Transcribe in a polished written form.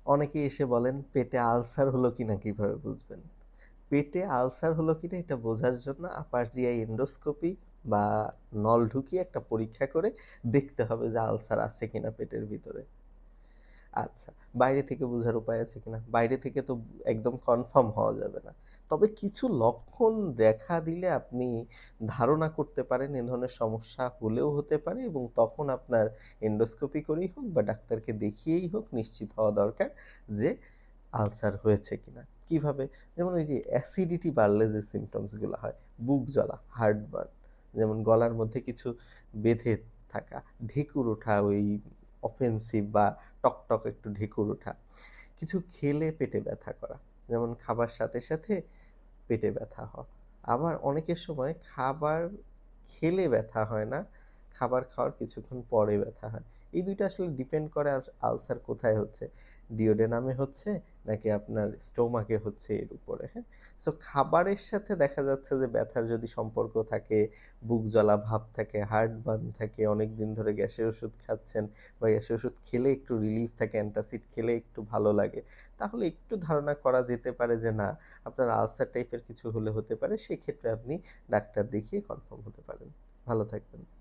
অনেকেই এসে বলেন, পেটে আলসার হলো কিনা কিভাবে বুঝবেন? পেটে আলসার হলো কিনা এটা বোঝার জন্য আপার জিআই এন্ডোস্কোপি বা নল ঢুকিয়ে একটা পরীক্ষা করে দেখতে হবে যে আলসার আছে কিনা পেটের ভিতরে। আচ্ছা, বাইরে থেকে বোঝার উপায় আছে কিনা? বাইরে থেকে তো একদম কনফার্ম হওয়া যাবে না। তবে কিছু লক্ষণ দেখা দিলে আপনি ধারণা করতে পারেন এ ধরনের সমস্যা হলেও হতে পারে এবং তখন আপনার এন্ডোস্কোপি করেই হোক বা ডাক্তারকে দেখিয়েই হোক নিশ্চিত হওয়া দরকার যে আলসার হয়েছে কিনা। কিভাবে? যেমন ওই যে অ্যাসিডিটি বাড়লে যে সিম্পটমস গুলা হয়, বুক জ্বলা, হার্টবার্ন, যেমন গলার মধ্যে কিছু বেঁধে থাকা, ঢেকুর ওঠা, ওই অফেন্সিভ বা টকটক একটু ঢেকুর ওঠা, কিছু খেলে পেটে ব্যথা করা, যেমন খাবার সাথে সাথে পেটে ব্যথা হওয়া। আবার অনেকের সময় খাবার খেলে ব্যথা হয় না, খাবার খাওয়ার কিছুক্ষণ পরে ব্যথা হয়। এই ২ টা আসলে ডিপেন্ড করে আলসার কোথায় হচ্ছে। ডিওডেনামে হচ্ছে নাকি আপনার স্টোমাকে হচ্ছে এর উপরে, হ্যাঁ? সো খাবারের সাথে দেখা যাচ্ছে যে ব্যথার যদি সম্পর্ক থাকে, বুক জ্বলা ভাব থাকে, হার্টবার্ন থাকে, অনেকদিন ধরে গ্যাসের ওষুধ খাচ্ছেন বা গ্যাসের ওষুধ খেলে একটু রিলিফ থাকে, অ্যান্টাসিড খেলে একটু ভালো লাগে। তাহলে একটু ধারণা করা যেতে পারে যে না, আপনার আলসার টাইপের কিছু হলে হতে পারে। সেক্ষেত্রে আপনি ডাক্তার দেখিয়ে কনফার্ম হতে পারেন। ভালো থাকবেন।